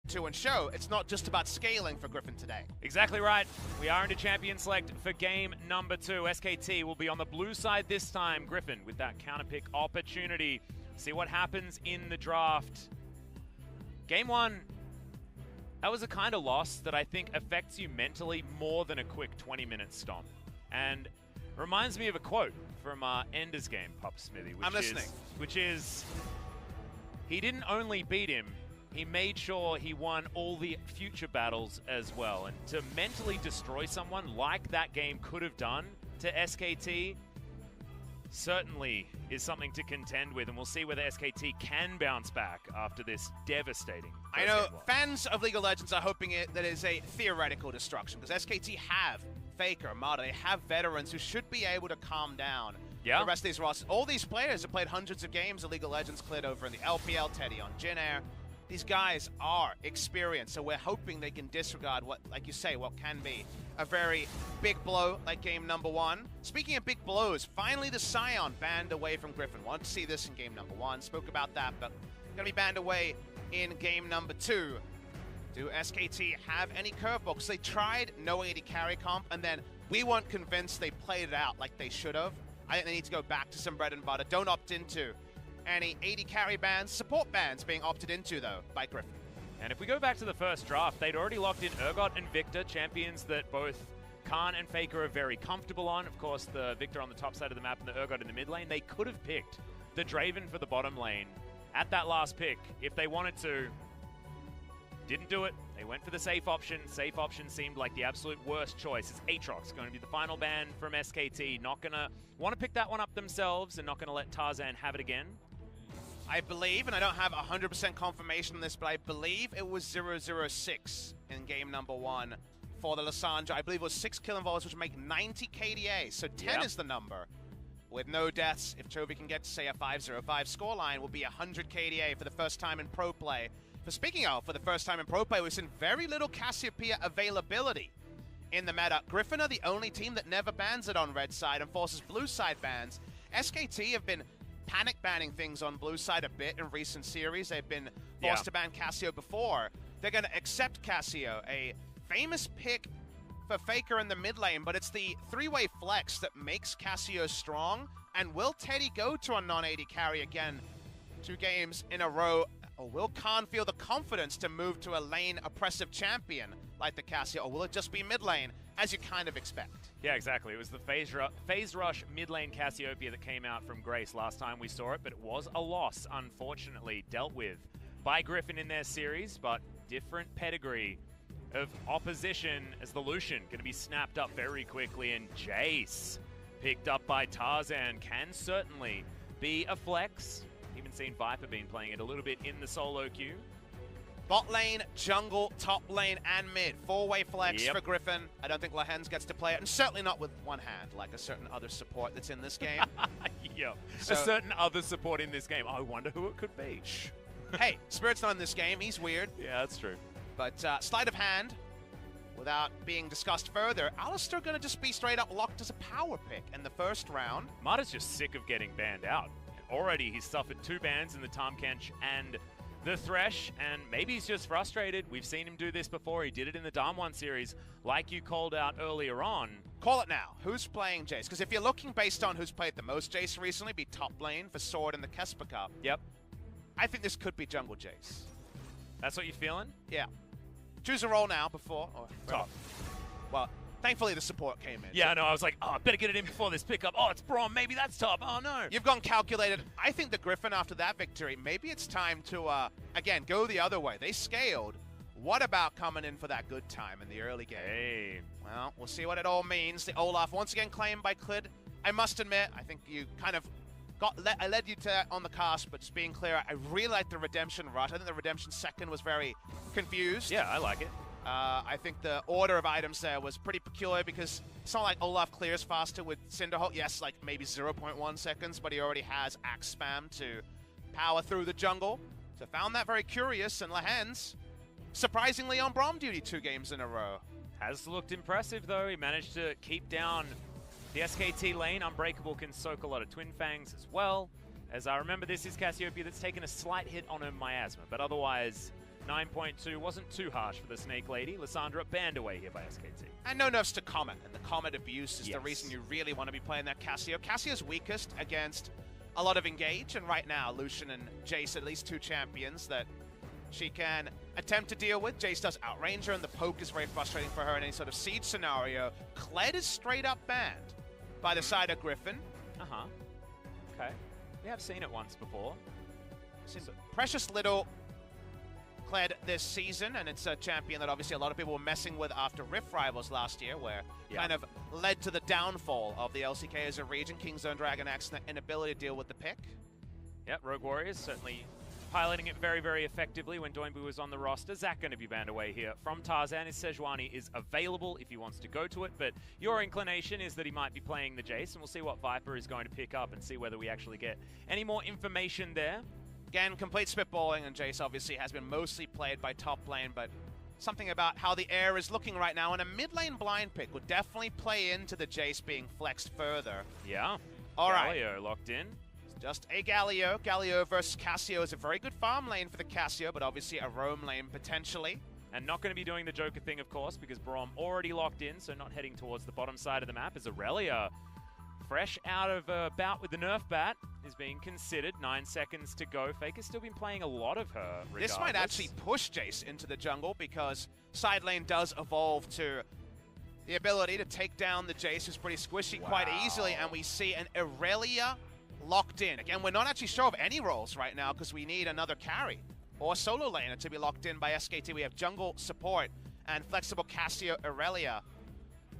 to and show it's not just about scaling for Griffin today. Exactly right. We are into champion select for game number 2. SKT will be on the blue side this time. Griffin with that counter pick opportunity. See what happens in the draft. Game 1, that was a kind of loss that I think affects you mentally more than a quick 20-minute stomp. And reminds me of a quote from Ender's game, Pop Smithy. I'm listening. Which is, he didn't only beat him, he made sure he won all the future battles as well. And to mentally destroy someone like that game could have done to SKT certainly is something to contend with, and we'll see whether SKT can bounce back after this devastating. I know fans of League of Legends are hoping that is a theoretical destruction, because SKT have Faker, Mata, they have veterans who should be able to calm down the rest of these rosters. All these players have played hundreds of games of League of Legends, cleared over in the LPL, Teddy on Jin Air. These guys are experienced, so we're hoping they can disregard what, like you say, what can be a very big blow like game number 1. Speaking of big blows, finally the Scion banned away from Griffin. Wanted to see this in game number 1. Spoke about that, but going to be banned away in game number 2. Do SKT have any curveballs? They tried no AD carry comp, and then we weren't convinced they played it out like they should have. I think they need to go back to some bread and butter. Don't opt into any AD carry bans, support bans being opted into, though, by Griffin. And if we go back to the first draft, they'd already locked in Urgot and Victor, champions that both Khan and Faker are very comfortable on. Of course, the Victor on the top side of the map and the Urgot in the mid lane. They could have picked the Draven for the bottom lane at that last pick if they wanted to. Didn't do it. They went for the safe option. Safe option seemed like the absolute worst choice. It's Aatrox going to be the final ban from SKT. Not going to want to pick that one up themselves and not going to let Tarzan have it again. I believe, and I don't have 100% confirmation on this, but I believe it was 006 in game number 1 for the Lissandra. I believe it was 6 kill involves, which would make 90 KDA. So 10 is the number. With no deaths, if Chovy can get to, say, a 505 scoreline, will be 100 KDA for the first time in pro play. But speaking of, for the first time in pro play, we've seen very little Cassiopeia availability in the meta. Griffin are the only team that never bans it on red side and forces blue side bans. SKT have been panic banning things on blue side a bit in recent series. They've been forced to ban Cassio before. They're going to accept Cassio, a famous pick for Faker in the mid lane, but it's the three-way flex that makes Cassio strong. And will Teddy go to a non-AD carry again 2 games in a row? Or will Khan feel the confidence to move to a lane oppressive champion like the Cassio? Or will it just be mid lane, as you kind of expect? Yeah, exactly. It was the phase rush mid lane Cassiopeia that came out from Grace last time we saw it, but it was a loss, unfortunately, dealt with by Griffin in their series, but different pedigree of opposition as the Lucian going to be snapped up very quickly, and Jace picked up by Tarzan can certainly be a flex. Even seen Viper been playing it a little bit in the solo queue. Bot lane, jungle, top lane, and mid. 4-way flex for Griffin. I don't think Lahens gets to play it, and certainly not with one hand, like a certain other support that's in this game. So, a certain other support in this game. I wonder who it could be. Hey, Spirit's not in this game. He's weird. Yeah, that's true. But sleight of hand, without being discussed further, Alistar going to just be straight up locked as a power pick in the first round. Mata's just sick of getting banned out. Already he's suffered 2 bans in the Tahm-Kench and the Thresh, and maybe he's just frustrated. We've seen him do this before. He did it in the Damwon series, like you called out earlier on. Call it now. Who's playing Jace? Because if you're looking based on who's played the most Jace recently, be top lane for Sword in the Kesper Cup. Yep. I think this could be jungle Jace. That's what you're feeling? Yeah. Choose a role now before. Or top. Well, thankfully the support came in. Yeah, no, I was like, oh, I better get it in before this pickup. Oh, it's Braum. Maybe that's top. Oh, no. You've gone calculated. I think the Griffin, after that victory, maybe it's time to, again, go the other way. They scaled. What about coming in for that good time in the early game? Hey. Well, we'll see what it all means. The Olaf, once again claimed by Clid. I must admit, I think you kind of I led you to that on the cast, but just being clear, I really like the Redemption rush. I think the Redemption second was very confused. Yeah, I like it. I think the order of items there was pretty peculiar because it's not like Olaf clears faster with Cinderhawk. Yes, like maybe 0.1 seconds, but he already has axe spam to power through the jungle. So found that very curious, and Lahens surprisingly on Braum duty 2 games in a row. Has looked impressive though. He managed to keep down the SKT lane. Unbreakable can soak a lot of Twin Fangs as well. As I remember, this is Cassiopeia that's taken a slight hit on her miasma, but otherwise 9.2 wasn't too harsh for the Snake Lady. Lissandra banned away here by SKT. And no nerfs to Comet, and the Comet abuse is Yes. the reason you really want to be playing that Cassio. Cassio's weakest against a lot of engage, and right now, Lucian and Jace, at least two champions that she can attempt to deal with. Jace does outrange her, and the poke is very frustrating for her in any sort of siege scenario. Kled is straight up banned by the side of Griffin. Uh-huh. Okay. We have seen it once before. Precious little Kled this season, and it's a champion that obviously a lot of people were messing with after Rift Rivals last year, where kind of led to the downfall of the LCK as a region. Kingzone Dragon Axe inability to deal with the pick. Yep, Rogue Warriors certainly piloting it very, very effectively when Doinbu was on the roster. Zach going to be banned away here from Tarzan. His Sejuani is available if he wants to go to it, but your inclination is that he might be playing the Jace, and we'll see what Viper is going to pick up and see whether we actually get any more information there. Again, complete spitballing, and Jace obviously has been mostly played by top lane, but something about how the air is looking right now, and a mid lane blind pick would definitely play into the Jace being flexed further. Yeah. All right. Galio locked in. It's just a Galio. Galio versus Cassio is a very good farm lane for the Cassio, but obviously a roam lane potentially. And not going to be doing the Joker thing, of course, because Braum already locked in, so not heading towards the bottom side of the map. As Aurelia, fresh out of a bout with the Nerf bat, is being considered. 9 seconds to go. Faker's still been playing a lot of her, regardless. This might actually push Jace into the jungle, because side lane does evolve to the ability to take down the Jace, who's pretty squishy quite easily, and we see an Aurelia locked in. Again, we're not actually sure of any roles right now, because we need another carry or solo laner to be locked in by SKT. We have jungle support and flexible Cassio Aurelia.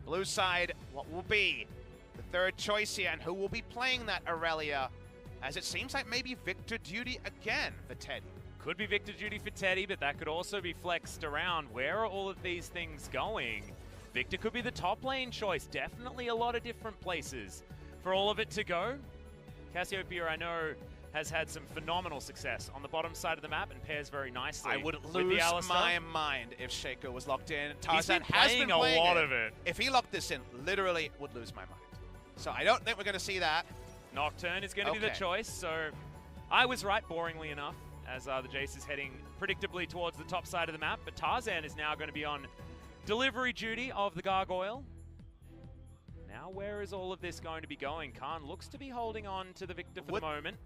Blue side, what will be the third choice here, and who will be playing that Aurelia, as it seems like maybe Victor Duty again for Teddy. Could be Victor Duty for Teddy, but that could also be flexed around. Where are all of these things going? Victor could be the top lane choice. Definitely a lot of different places for all of it to go. Cassiopeia, I know, has had some phenomenal success on the bottom side of the map and pairs very nicely. I would lose my mind if Shaco was locked in. Tarzan has been playing a lot of it. If he locked this in, literally would lose my mind. So I don't think we're going to see that. Nocturne is going to be the choice, so I was right, boringly enough, as the Jace is heading predictably towards the top side of the map, but Tarzan is now going to be on delivery duty of the Gargoyle. Now where is all of this going to be going? Khan looks to be holding on to the Victor for the moment.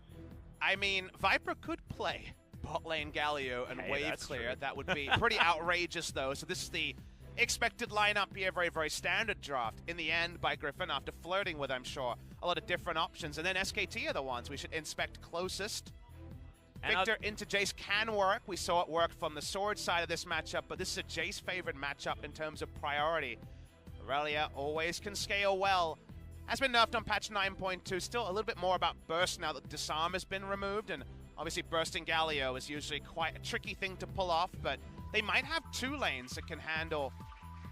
I mean, Viper could play bot lane Galio and wave clear. True. That would be pretty outrageous, though. So this is the expected lineup here, very, very standard draft in the end by Griffin after flirting with, I'm sure, a lot of different options. And then SKT are the ones we should inspect closest. And Victor into Jace can work. We saw it work from the sword side of this matchup, but this is a Jace favored matchup in terms of priority. Aurelia always can scale well. Has been nerfed on patch 9.2. Still a little bit more about burst now that disarm has been removed, and obviously bursting Galio is usually quite a tricky thing to pull off, but they might have two lanes that can handle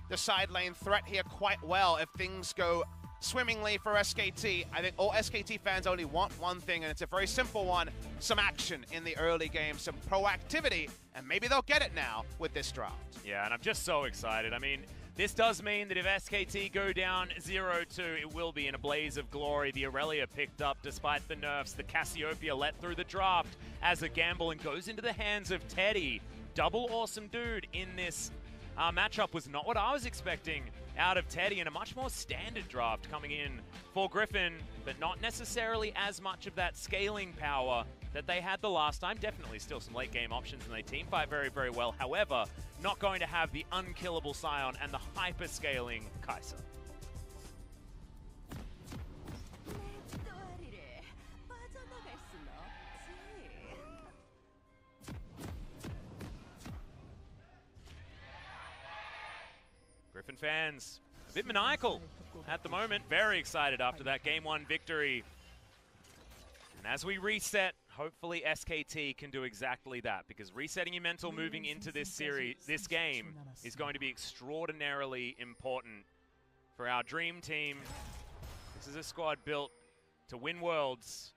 the side lane threat here quite well if things go swimmingly for SKT. I think all SKT fans only want one thing, and it's a very simple one: some action in the early game, some proactivity, and maybe they'll get it now with this draft. Yeah, and I'm just so excited. I mean, this does mean that if SKT go down 0-2, it will be in a blaze of glory. The Aurelia picked up despite the nerfs. The Cassiopeia let through the draft as a gamble and goes into the hands of Teddy. Double awesome dude in this matchup was not what I was expecting out of Teddy, and a much more standard draft coming in for Griffin, but not necessarily as much of that scaling power that they had the last time. Definitely still some late game options, and they team fight very, very well. However, not going to have the unkillable Scion and the hyper scaling Kai'Sa. Griffin fans, a bit maniacal at the moment. Very excited after that Game 1 victory. And as we reset, hopefully SKT can do exactly that, because resetting your mental moving into this series, this game, is going to be extraordinarily important for our dream team. This is a squad built to win worlds.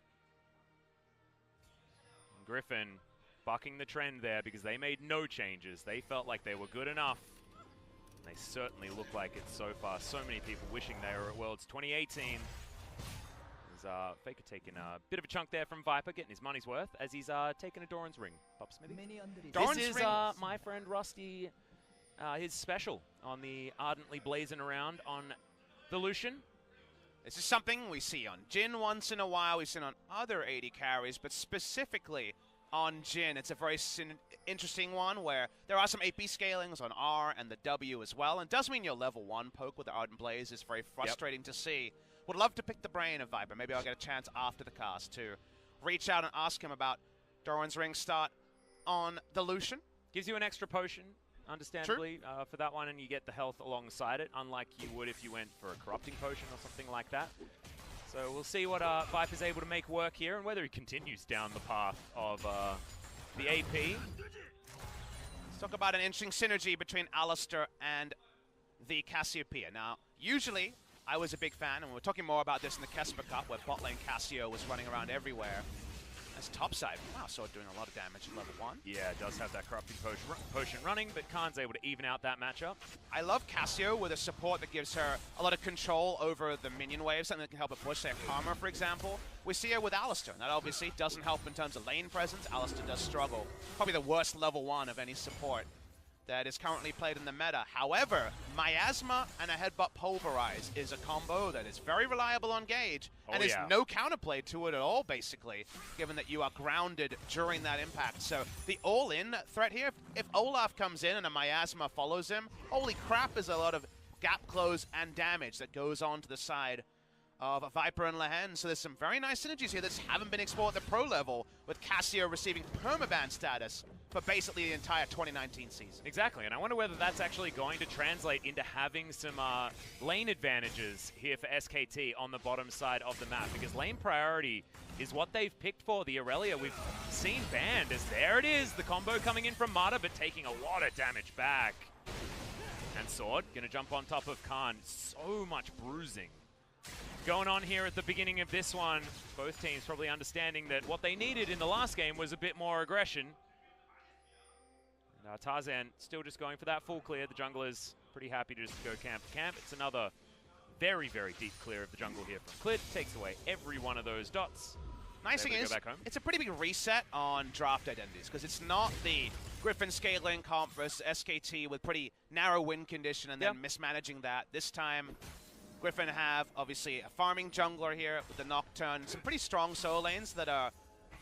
And Griffin bucking the trend there because they made no changes. They felt like they were good enough. They certainly look like it so far. So many people wishing they were at Worlds 2018. Faker taking a bit of a chunk there from Viper, getting his money's worth, as he's taking a Doran's ring. Pop Smithy. This is my friend Rusty, his special on the Ardently blazing around on the Lucian. This is something we see on Jhin once in a while. We've seen on other AD carries, but specifically on Jhin, it's a very interesting one where there are some AP scalings on R and the W as well, and does mean your level 1 poke with the Ardent Blaze is very frustrating to see. Would love to pick the brain of Viper. Maybe I'll get a chance after the cast to reach out and ask him about Doran's Ring start on the Lucian. Gives you an extra potion, understandably, for that one, and you get the health alongside it, unlike you would if you went for a Corrupting Potion or something like that. So we'll see what Viper's able to make work here, and whether he continues down the path of the AP. Let's talk about an interesting synergy between Alistar and the Cassiopeia. Now, usually, I was a big fan, and we're talking more about this in the Kesper Cup, where bot lane Cassio was running around everywhere. That's topside. Wow, so doing a lot of damage at level 1. Yeah, it does have that Corrupting Potion running, but Khan's able to even out that matchup. I love Cassio with a support that gives her a lot of control over the minion wave, something that can help her push, say, Karma, for example. We see her with Alistar, and that obviously doesn't help in terms of lane presence. Alistar does struggle. Probably the worst level 1 of any support that is currently played in the meta. However, Miasma and a Headbutt Pulverize is a combo that is very reliable on Gage, and is no counterplay to it at all, basically, given that you are grounded during that impact. So the all-in threat here, if Olaf comes in and a Miasma follows him, holy crap, is a lot of gap close and damage that goes on to the side of Viper and Lehen. So there's some very nice synergies here that haven't been explored at the pro level, with Cassio receiving permaban status for basically the entire 2019 season. Exactly, and I wonder whether that's actually going to translate into having some lane advantages here for SKT on the bottom side of the map, because lane priority is what they've picked for the Aurelia. We've seen banned, as there it is, the combo coming in from Mata, but taking a lot of damage back. And Sword gonna jump on top of Khan. So much bruising going on here at the beginning of this one. Both teams probably understanding that what they needed in the last game was a bit more aggression. And Tarzan still just going for that full clear. The jungler's pretty happy to just go camp to camp. It's another very, very deep clear of the jungle here from Clid. Takes away every one of those dots. Nice thing is, it's a pretty big reset on draft identities, because it's not the Griffin scaling comp versus SKT with pretty narrow win condition and then mismanaging that. This time, Griffin have, obviously, a farming jungler here with the Nocturne. Some pretty strong solo lanes that are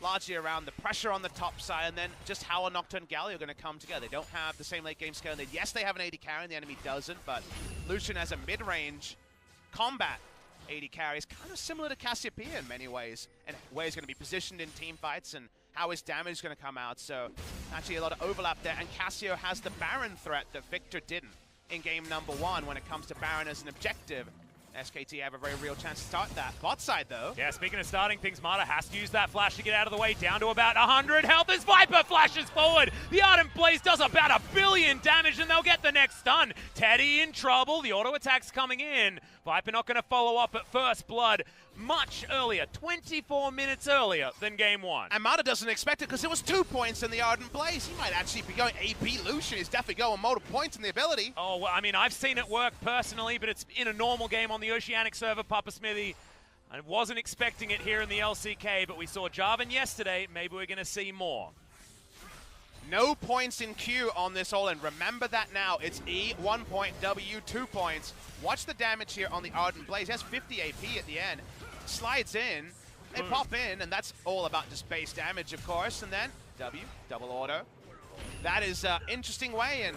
largely around the pressure on the top side, and then just how a Nocturne Galio are going to come together. They don't have the same late game scale. Yes, they have an AD carry, and the enemy doesn't, but Lucian has a mid-range combat AD carry. Is kind of similar to Cassiopeia in many ways, and where he's going to be positioned in team fights and how his damage is going to come out. So actually a lot of overlap there, and Cassio has the Baron threat that Victor didn't in game number 1 when it comes to Baron as an objective. SKT have a very real chance to start that. Bot side, though. Yeah, speaking of starting things, Mata has to use that flash to get out of the way, down to about 100 health as Viper flashes forward. The Ardent Blaze does about 1 billion damage, and they'll get the next stun. Teddy in trouble. The auto attack's coming in. Viper not going to follow up at first blood much earlier, 24 minutes earlier than game 1. And Mata doesn't expect it, because it was 2 points in the Ardent Blaze. He might actually be going AP Lucian. He's definitely going multiple points in the ability. Oh, well, I mean, I've seen it work personally, but it's in a normal game on the Oceanic server, Papa Smithy. I wasn't expecting it here in the LCK, but we saw Jarvan yesterday. Maybe we're going to see more. No points in Q on this all-in. Remember that now. It's E, 1 point, W, 2 points. Watch the damage here on the Ardent Blaze. He has 50 AP at the end. Slides in, they pop in, and that's all about just base damage, of course. And then W, double auto. That is an interesting way, and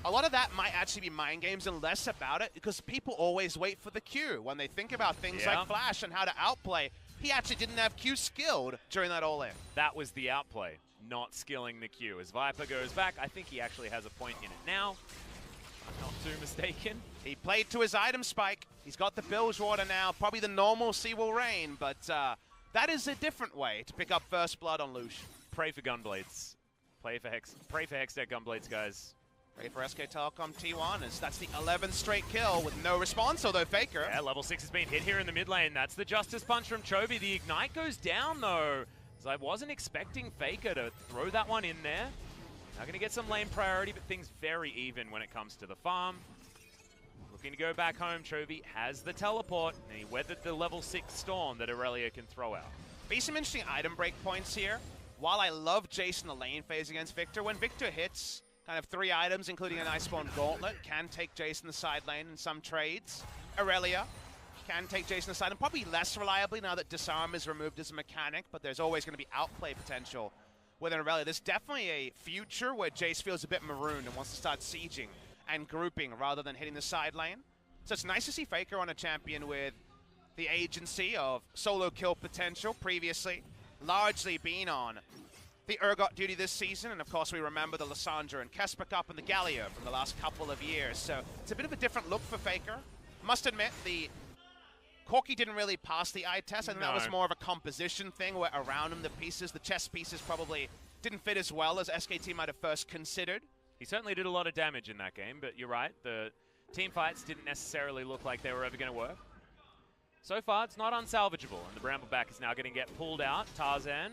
a lot of that might actually be mind games and less about it, because people always wait for the Q when they think about things like Flash and how to outplay. He actually didn't have Q skilled during that all-in. That was the outplay, not skilling the Q. As Viper goes back, I think he actually has a point in it now. I'm not too mistaken. He played to his item spike. He's got the Bilge Water now. Probably the normal Sea Will Rain, but that is a different way to pick up first blood on Lucian. Pray for Gunblades. Pray for Hextech Gunblades, guys. Pray for SK Telecom T1, as that's the 11th straight kill with no response, although Faker. Yeah, level 6 has been hit here in the mid lane. That's the Justice Punch from Chovy. The Ignite goes down, though, as I wasn't expecting Faker to throw that one in there. Now going to get some lane priority, but things very even when it comes to the farm. Looking to go back home, Chovy has the teleport, and he weathered the level 6 storm that Aurelia can throw out. Be some interesting item break points here. While I love Jason the lane phase against Victor, when Victor hits kind of 3 items, including an Iceborne Gauntlet, can take Jason the side lane in some trades. Aurelia can take Jason the side, and probably less reliably now that Disarm is removed as a mechanic, but there's always going to be outplay potential with an Aurelia. There's definitely a future where Jace feels a bit marooned and wants to start sieging and grouping rather than hitting the side lane. So it's nice to see Faker on a champion with the agency of solo kill potential, previously largely been on the Urgot duty this season, and of course we remember the Lysandra and Kesper Cup and the Galio from the last couple of years. So it's a bit of a different look for Faker. Must admit, the Corki didn't really pass the eye test. I think that was more of a composition thing where around him the pieces, the chess pieces probably didn't fit as well as SKT might have first considered. He certainly did a lot of damage in that game, but you're right, the team fights didn't necessarily look like they were ever going to work. So far, it's not unsalvageable, and the Brambleback is now going to get pulled out. Tarzan,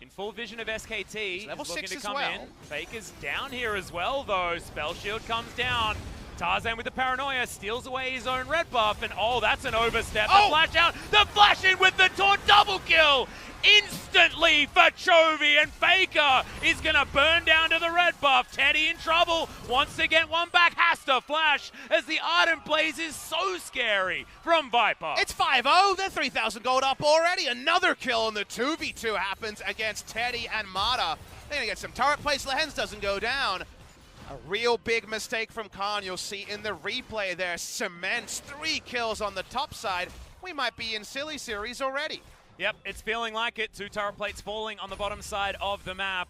in full vision of SKT, level is looking 6 to as come well. in. Faker's down here as well, though. Spell Shield comes down. Tarzan with the paranoia steals away his own red buff, and oh, that's an overstep. The flash out, the flash in with the taunt, double kill! Instantly for Chovy, and Faker is going to burn down to the red buff. Teddy in trouble, wants to get one back, has to flash as the Ardent Blaze is so scary from Viper. It's 5-0, they're 3,000 gold up already. Another kill, and the 2v2 happens against Teddy and Mata. They're going to get some turret plates, Lehens doesn't go down. A real big mistake from Khan, you'll see in the replay there. Cements 3 kills on the top side. We might be in silly series already. Yep, it's feeling like it. 2 turret plates falling on the bottom side of the map.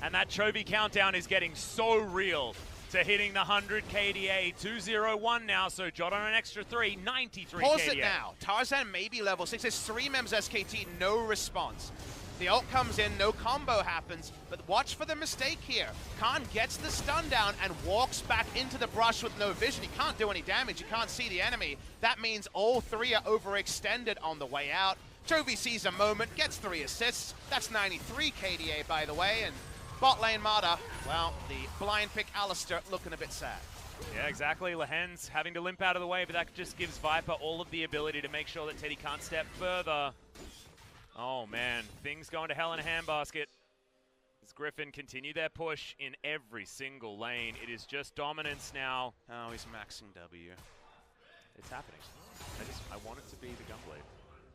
And that Chovy countdown is getting so real to hitting the 100 KDA. 2-0-1 now, so jot on an extra 3, 93 Pause KDA. it now. Tarzan may be level 6. There's 3 members SKT, no response. The ult comes in, no combo happens, but watch for the mistake here. Khan gets the stun down and walks back into the brush with no vision. He can't do any damage, you can't see the enemy. That means all 3 are overextended on the way out. Chovy sees a moment, gets 3 assists. That's 93 KDA, by the way, and bot lane Mata, well, the blind pick Alistair looking a bit sad. Yeah, exactly. Lehens having to limp out of the way, but that just gives Viper all of the ability to make sure that Teddy can't step further. Oh man, things going to hell in a handbasket. As Griffin continue their push in every single lane. It is just dominance now. Oh, he's maxing W. It's happening. I want it to be the Gunblade.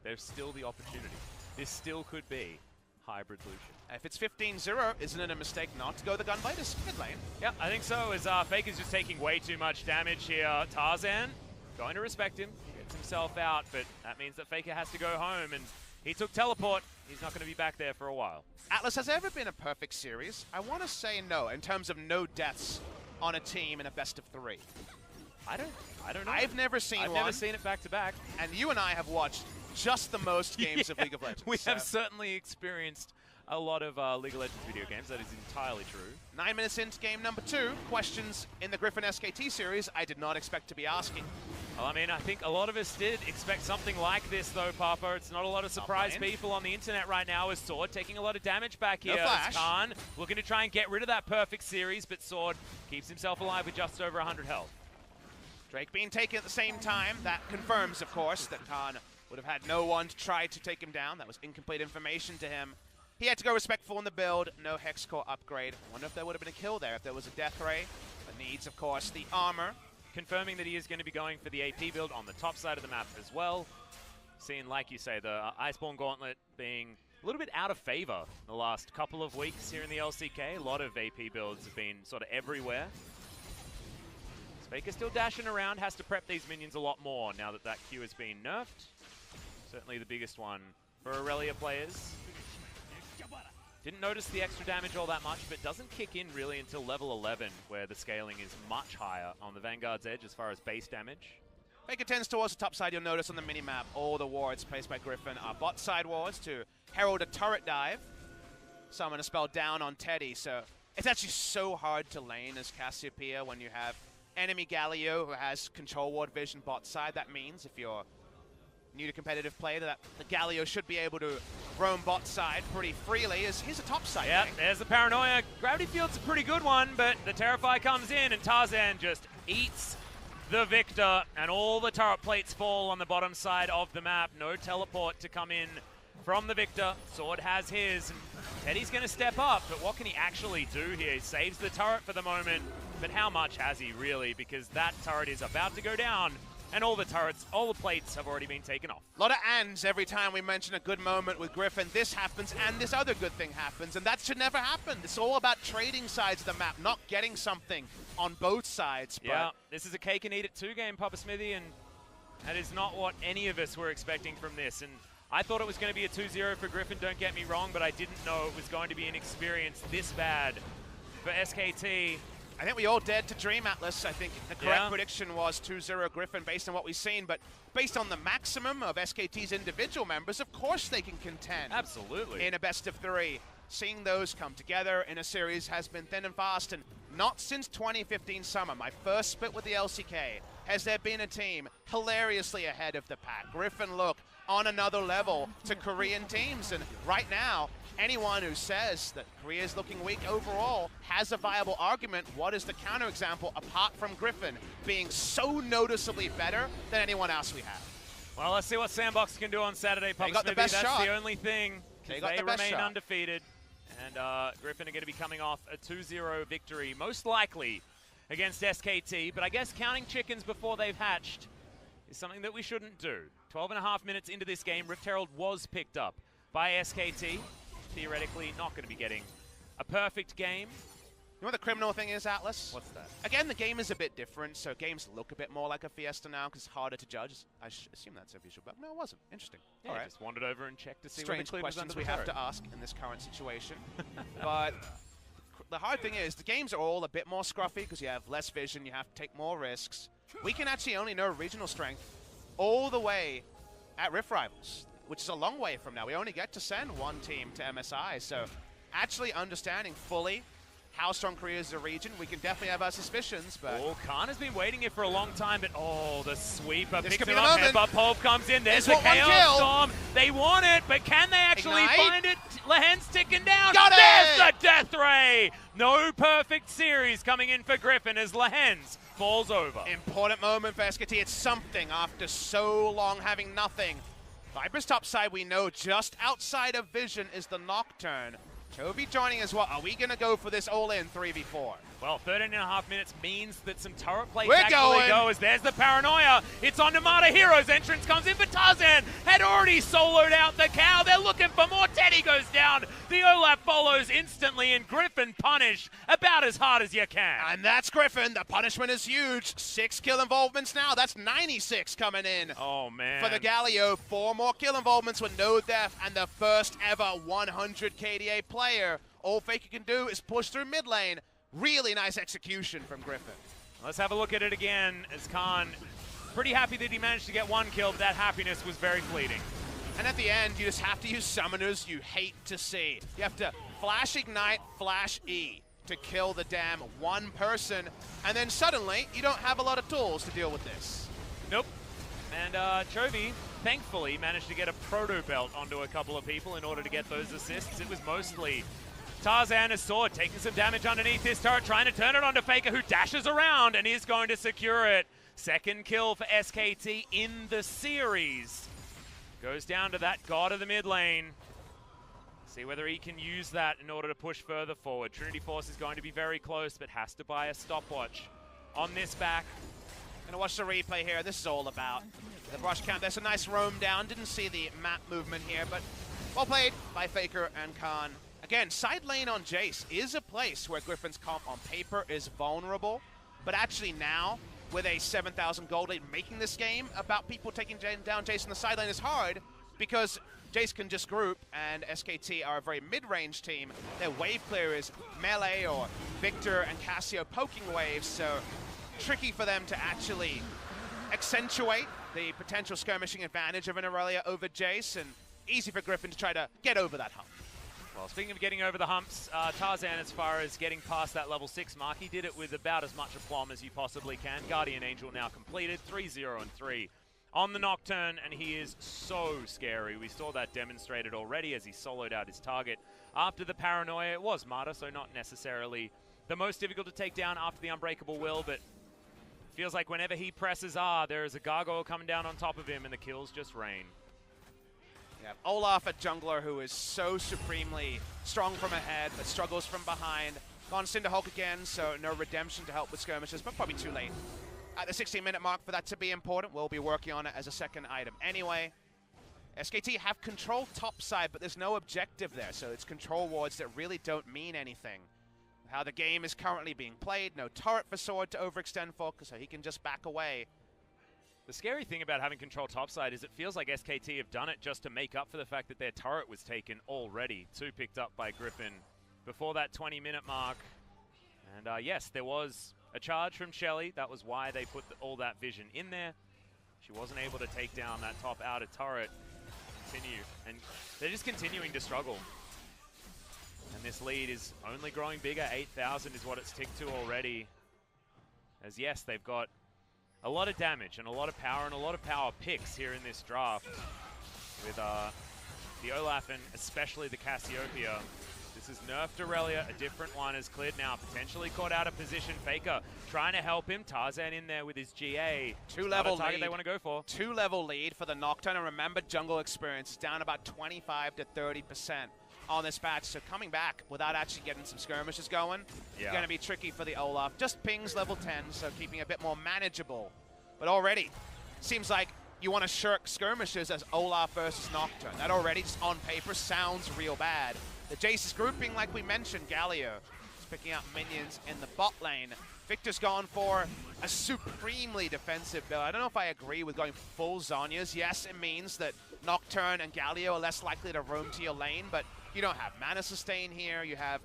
There's still the opportunity. This still could be Hybrid Lucian. If it's 15-0, isn't it a mistake not to go the Gunblade? It's mid lane. Yeah, I think so, as Faker's just taking way too much damage here. Tarzan, going to respect him, gets himself out, but that means that Faker has to go home, and he took teleport. He's not going to be back there for a while. Atlas, has there ever been a perfect series? I want to say no, in terms of no deaths on a team in a best of 3. I don't know. I've never seen one. I've never seen it back to back. And you and I have watched just the most games of League of Legends. We have certainly experienced a lot of League of Legends video games. That is entirely true. 9 minutes into game number 2. Questions in the Griffin SKT series I did not expect to be asking. Well, I mean, I think a lot of us did expect something like this, though, Papa. It's not a lot of surprised people on the internet right now, as Sword taking a lot of damage back here. No flash. Khan looking to try and get rid of that perfect series, but Sword keeps himself alive with just over 100 health. Drake being taken at the same time. That confirms, of course, that Khan would have had no one to try to take him down. That was incomplete information to him. He had to go respectful in the build. No Hex Core upgrade. Wonder if there would have been a kill there if there was a Death Ray. But needs, of course, the armor. Confirming that he is going to be going for the AP build on the top side of the map as well. Seeing, like you say, the Iceborne Gauntlet being a little bit out of favor the last couple of weeks here in the LCK. A lot of AP builds have been sort of everywhere. Faker still dashing around, has to prep these minions a lot more now that that Q has been nerfed. Certainly the biggest one for Aurelia players. Didn't notice the extra damage all that much, but doesn't kick in really until level 11, where the scaling is much higher on the Vanguard's edge as far as base damage. Faker tends towards the top side. You'll notice on the minimap, all the wards placed by Griffin are bot side wards to herald a turret dive. Summon a spell down on Teddy, so it's actually so hard to lane as Cassiopeia when you have enemy Galio who has control ward vision bot side. That means if you're new to competitive play, that the Galio should be able to roam bot side pretty freely. As here's a top side. Yeah, there's the paranoia. Gravity Field's a pretty good one, but the Terrify comes in and Tarzan just eats the Victor, and all the turret plates fall on the bottom side of the map. No teleport to come in from the Victor. Sword has his, and Teddy's going to step up, but what can he actually do here? He saves the turret for the moment, but how much has he really? Because that turret is about to go down, and all the turrets, all the plates have already been taken off. A lot of ands every time we mention a good moment with Griffin. This happens, and this other good thing happens, and that should never happen. It's all about trading sides of the map, not getting something on both sides. Yeah, this is a cake and eat it 2 game, Papa Smithy, and that is not what any of us were expecting from this. And I thought it was going to be a 2-0 for Griffin, don't get me wrong, but I didn't know it was going to be an experience this bad for SKT. I think we all dared to dream, Atlas. I think the correct prediction was 2-0 Griffin based on what we've seen, but based on the maximum of SKT's individual members, of course they can contend. Absolutely. In a best of 3. Seeing those come together in a series has been thin and fast, and not since 2015 summer, my first split with the LCK, has there been a team hilariously ahead of the pack. Griffin look on another level to Korean teams, and right now, anyone who says that Korea is looking weak overall has a viable argument. What is the counterexample apart from Griffin being so noticeably better than anyone else we have? Well, let's see what Sandbox can do on Saturday, Papa Smithy. That's the only thing. They remain undefeated. And Griffin are going to be coming off a 2-0 victory, most likely against SKT. But I guess counting chickens before they've hatched is something that we shouldn't do. 12.5 minutes into this game, Rift Herald was picked up by SKT. Theoretically, not going to be getting a perfect game. You know what the criminal thing is, Atlas? What's that? Again, the game is a bit different, so games look a bit more like a Fiesta now because it's harder to judge. I assume that's a visual bug. No, it wasn't. Interesting. Yeah, all right. Just wandered over and checked to see strange what questions we have to ask in this current situation. But the hard thing is the games are all a bit more scruffy because you have less vision, you have to take more risks. We can actually only know regional strength all the way at Rift Rivals, which is a long way from now. We only get to send one team to MSI, so actually understanding fully how strong Korea is as a region, we can definitely have our suspicions, but... Oh, Khan has been waiting here for a long time, but oh, the sweeper this picks could it be up, the moment. but Pulp comes in, there's This a Chaos Storm. They want it, but can they actually Ignite. find it? Lehen's ticking down. Got there's it! the Death Ray! No perfect series coming in for Griffin as Lehen's falls over. Important moment for SKT. It's something after so long having nothing. Viper's top side, we know just outside of vision is the Nocturne. Toby joining as well. Are we going to go for this all-in 3v4? Well, 13.5 minutes means that some turret plates We're actually going. go as there's the Paranoia. It's on Namada Heroes. Entrance comes in for Tarzan. Had already soloed out the cow. They're looking for more. Teddy goes down. The Olaf follows instantly, and Griffin punished about as hard as you can. And that's Griffin. The punishment is huge. 6 kill involvements now. That's 96 coming in. Oh, man. For the Galio, 4 more kill involvements with no death, and the first ever 100 KDA player. All Faker can do is push through mid lane. Really nice execution from Griffin. Let's have a look at it again as Khan pretty happy that he managed to get 1 kill, but that happiness was very fleeting. And at the end, you just have to use summoners you hate to see. You have to flash ignite, flash E to kill the damn one person, and then suddenly you don't have a lot of tools to deal with this. Nope. And Chovy, thankfully, managed to get a proto belt onto a couple of people in order to get those assists. It was mostly Tarzan, his sword, taking some damage underneath this turret, trying to turn it onto Faker, who dashes around and is going to secure it. Second kill for SKT in the series. Goes down to that god of the mid lane. See whether he can use that in order to push further forward. Trinity Force is going to be very close, but has to buy a stopwatch on this back. Gonna watch the replay here. This is all about the brush count. There's a nice roam down. Didn't see the map movement here, but well played by Faker and Khan. Again, side lane on Jace is a place where Griffin's comp on paper is vulnerable, but actually now, with a 7,000 gold lead, making this game about people taking down Jace in the side lane is hard because Jace can just group, and SKT are a very mid-range team. Their wave clear is melee or Victor and Cassio poking waves, so tricky for them to actually accentuate the potential skirmishing advantage of an Aurelia over Jace, and easy for Griffin to try to get over that hump. Well, speaking of getting over the humps, Tarzan, as far as getting past that level 6 mark, he did it with about as much aplomb as you possibly can. Guardian Angel now completed, 3-0 and 3 on the Nocturne, and he is so scary. We saw that demonstrated already as he soloed out his target. After the Paranoia, it was Marta, so not necessarily the most difficult to take down after the Unbreakable Will, but Feels like whenever he presses R, there is a gargoyle coming down on top of him, and the kills just rain. Yeah, Olaf, a jungler who is so supremely strong from ahead, but struggles from behind. Gone Cinder Hulk again, so no redemption to help with skirmishes, but probably too late. At the 16-minute mark for that to be important, we'll be working on it as a second item. Anyway, SKT have control topside, but there's no objective there, so it's control wards that really don't mean anything. How the game is currently being played, no turret for Sword to overextend for, so he can just back away. The scary thing about having control topside is it feels like SKT have done it just to make up for the fact that their turret was taken already. 2 picked up by Griffin before that 20-minute mark. And yes, there was a charge from Shelly. That was why they put all that vision in there. She wasn't able to take down that top outer turret. Continue, and they're just continuing to struggle. And this lead is only growing bigger. 8,000 is what it's ticked to already. As yes, they've got a lot of damage and a lot of power and a lot of power picks here in this draft. With the Olaf and especially the Cassiopeia. This is nerfed Aurelia, a different one is cleared now. Potentially caught out of position. Faker trying to help him. Tarzan in there with his GA. 2-level target lead. They want to go for. 2-level lead for the Nocturne. And remember, jungle experience is down about 25 to 30% on this patch. So coming back without actually getting some skirmishes going, going to be tricky for the Olaf. Just pings level 10, so keeping it a bit more manageable. But already, seems like you want to shirk skirmishes as Olaf versus Nocturne. That already, just on paper, sounds real bad. The Jace is grouping, like we mentioned. Galio is picking up minions in the bot lane. Victor's gone for a supremely defensive build. I don't know if I agree with going full Zhonya's. Yes, it means that Nocturne and Galio are less likely to roam to your lane, but you don't have mana sustain here. You have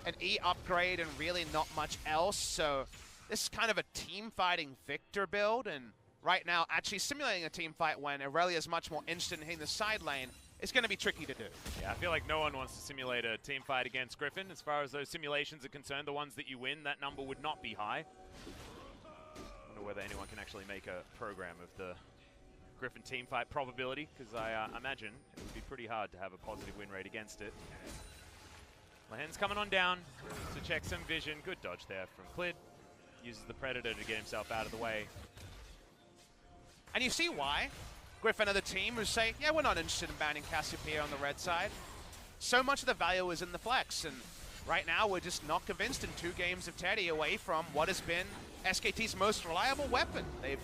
an E upgrade and really not much else. So this is kind of a team-fighting Victor build, and right now actually simulating a team fight when Aurelia is much more interested in hitting the side lane. It's going to be tricky to do. Yeah, I feel like no one wants to simulate a team fight against Griffin. As far as those simulations are concerned, the ones that you win, that number would not be high. I wonder whether anyone can actually make a program of the Griffin team fight probability, because I imagine it would be pretty hard to have a positive win rate against it. Lahen's coming on down to check some vision. Good dodge there from Clid. Uses the Predator to get himself out of the way. And you see why? Griffin are the team who say, yeah, we're not interested in banning Cassiopeia on the red side. So much of the value is in the flex, and right now we're just not convinced in 2 games of Teddy away from what has been SKT's most reliable weapon. They've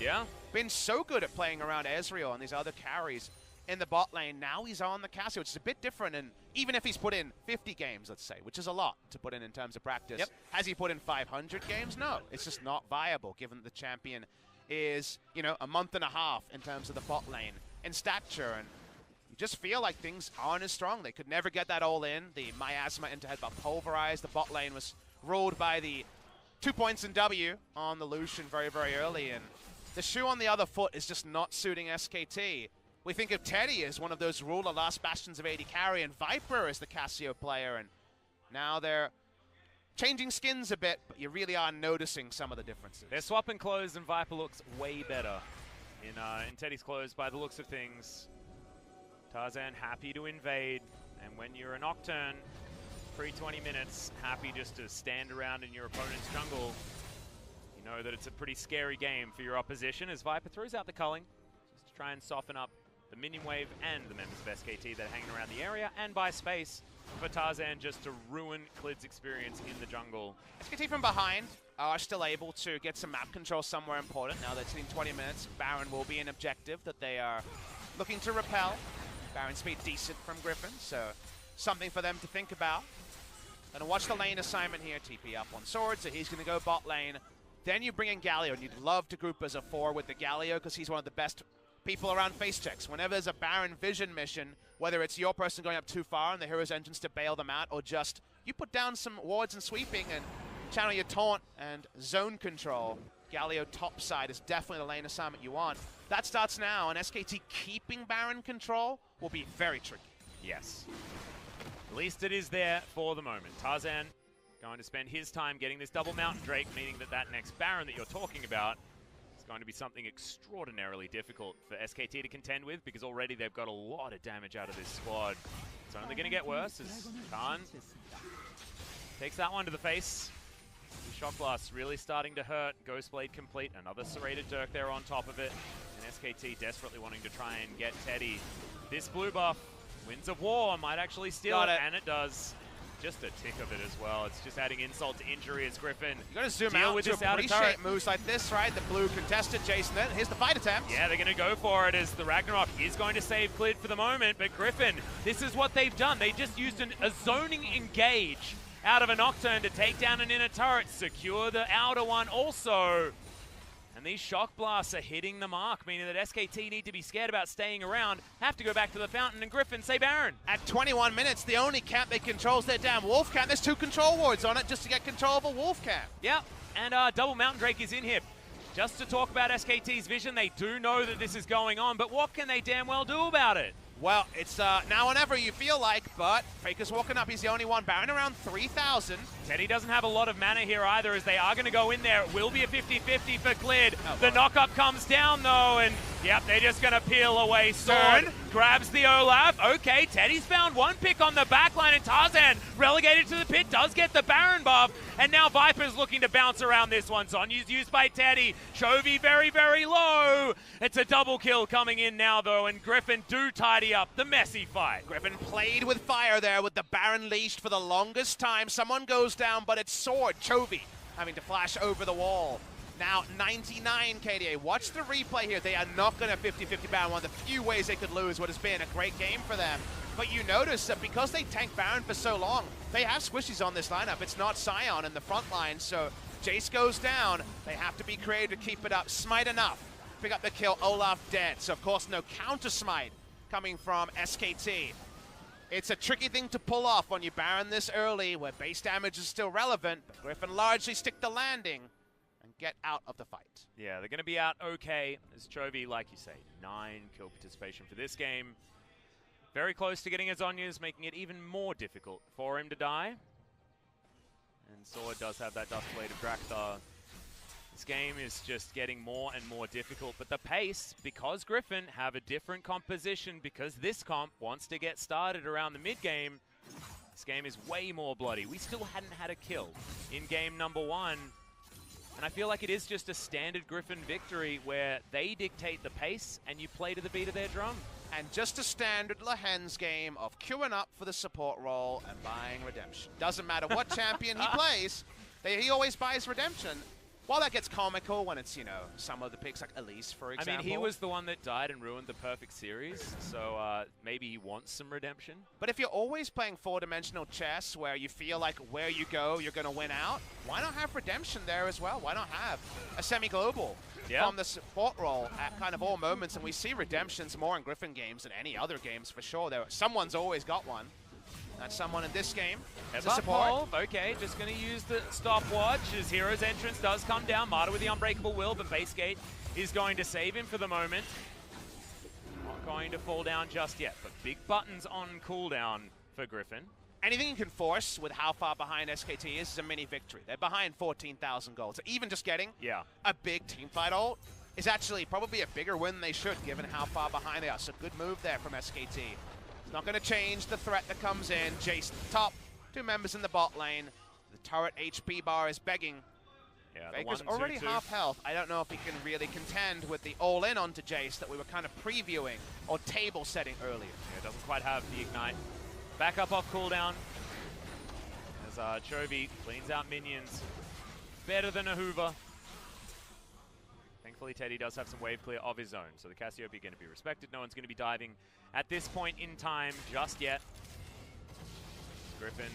been so good at playing around Ezreal and these other carries in the bot lane. Now he's on the Cassio, which is a bit different, and even if he's put in 50 games, let's say, which is a lot to put in terms of practice, has he put in 500 games? No, it's just not viable given that the champion is, you know, a month and a half in terms of the bot lane in stature, and you just feel like things aren't as strong. They could never get that all in. The Miasma into headbutt pulverized. The bot lane was ruled by the 2 points in W on the Lucian very, very early, and the shoe on the other foot is just not suiting SKT. We think of Teddy as one of those ruler last bastions of AD carry, and Viper as the Cassio player, and now they're changing skins a bit, but you really are noticing some of the differences. They're swapping clothes, and Viper looks way better in Teddy's clothes by the looks of things. Tarzan happy to invade, and when you're a Nocturne, pre-20 minutes, happy just to stand around in your opponent's jungle, you know that it's a pretty scary game for your opposition as Viper throws out the culling, just to try and soften up the minion wave and the members of SKT that are hanging around the area, and buy space for Tarzan just to ruin Clid's experience in the jungle. SKT from behind are still able to get some map control somewhere important. Now that it's in 20 minutes, Baron will be an objective that they are looking to repel. Baron speed decent from Griffin, so something for them to think about. Gonna watch the lane assignment here. TP up on Sword, so he's gonna go bot lane. Then you bring in Galio, and you'd love to group as a 4 with the Galio because he's one of the best people around face checks. Whenever there's a Baron vision mission, whether it's your person going up too far and the hero's entrance to bail them out, or just you put down some wards and sweeping and channel your taunt and zone control, Galio topside is definitely the lane assignment you want. That starts now, and SKT keeping Baron control will be very tricky. Yes. At least it is there for the moment. Tarzan going to spend his time getting this double Mountain Drake, meaning that that next Baron that you're talking about is going to be something extraordinarily difficult for SKT to contend with, because already they've got a lot of damage out of this squad. It's only going to get worse as Khan takes that one to the face. Shock Blast really starting to hurt. Ghost Blade complete. Another Serrated Dirk there on top of it. And SKT desperately wanting to try and get Teddy. This blue buff, Winds of War, might actually steal it, and it does. Just a tick of it as well. It's just adding insult to injury as Griffin. You got to zoom out to appreciate moves like this, right? The blue contested Jason. Here's the fight attempt. Yeah, they're going to go for it as the Ragnarok is going to save Clid for the moment. But Griffin, this is what they've done. They just used a zoning engage out of a Nocturne to take down an inner turret, secure the outer one also. And these Shock Blasts are hitting the mark, meaning that SKT need to be scared about staying around, have to go back to the fountain, and Griffin say Baron. At 21 minutes, the only camp they control is their damn Wolf camp. There's 2 control wards on it just to get control of a Wolf camp. Yeah, and Double Mountain Drake is in here. Just to talk about SKT's vision, they do know that this is going on, but what can they damn well do about it? Well, it's now or never you feel like, but Faker's walking up. He's the only one. Baron around 3,000. Teddy doesn't have a lot of mana here either, as they are going to go in there. It will be a 50-50 for Clid. The knock-up comes down, though, and yep, they're just going to peel away. Sword grabs the Olaf. Okay, Teddy's found one pick on the backline, and Tarzan, relegated to the pit, does get the Baron buff. And now Viper's looking to bounce around this one. Zonya's used by Teddy. Chovy very, very low. It's a double kill coming in now, though, and Griffin do tidy up the messy fight. Griffin played with fire there with the Baron leashed for the longest time. Someone goes down, but it's Sword. Chovy having to flash over the wall. Now 99 KDA. Watch the replay here. They are not going to 50-50 Baron. One of the few ways they could lose what has been a great game for them. But you notice that because they tanked Baron for so long, they have squishies on this lineup. It's not Sion in the front line, so Jace goes down. They have to be creative to keep it up. Smite enough. Pick up the kill. Olaf dead. So of course no counter smite coming from SKT. It's a tricky thing to pull off when you Baron this early, where base damage is still relevant, but Griffin largely stick the landing and get out of the fight. Yeah, they're going to be out okay, as Chovy, like you say, 9 kill participation for this game. Very close to getting his Zonyas, making it even more difficult for him to die. And Sword does have that Dust Blade of Drakthar. This game is just getting more and more difficult, but the pace, because Griffin have a different composition, because this comp wants to get started around the mid-game, this game is way more bloody. We still hadn't had a kill in game number 1, and I feel like it is just a standard Griffin victory where they dictate the pace and you play to the beat of their drum. And just a standard Lehens game of queuing up for the support role and buying redemption. Doesn't matter what champion he plays, he always buys redemption. While that gets comical when it's, you know, some of the picks like Elise, for example. I mean, he was the one that died and ruined the perfect series, so maybe he wants some redemption. But if you're always playing 4-dimensional chess where you feel like where you go, you're going to win out, why not have redemption there as well? Why not have a semi-global from the support role at kind of all moments? And we see redemptions more in Griffin games than any other games for sure. Someone's always got one. That's someone in this game. As a support. Okay, just going to use the stopwatch as Hero's entrance does come down. Marta with the Unbreakable Will, but Basegate is going to save him for the moment. Not going to fall down just yet, but big buttons on cooldown for Griffin. Anything you can force with how far behind SKT is a mini victory. They're behind 14,000 gold. So even just getting a big teamfight ult is actually probably a bigger win than they should, given how far behind they are. So good move there from SKT. Not going to change the threat that comes in. Jace top, 2 members in the bot lane. The turret HP bar is begging. Yeah, Faker's already half health. I don't know if he can really contend with the all-in onto Jace that we were kind of previewing or table setting earlier. Yeah, doesn't quite have the ignite. Back up off cooldown as Chovy cleans out minions. Better than a Hoover. Thankfully, Teddy does have some wave clear of his own, so the Cassiopeia going to be respected. No one's going to be diving at this point in time just yet. Griffin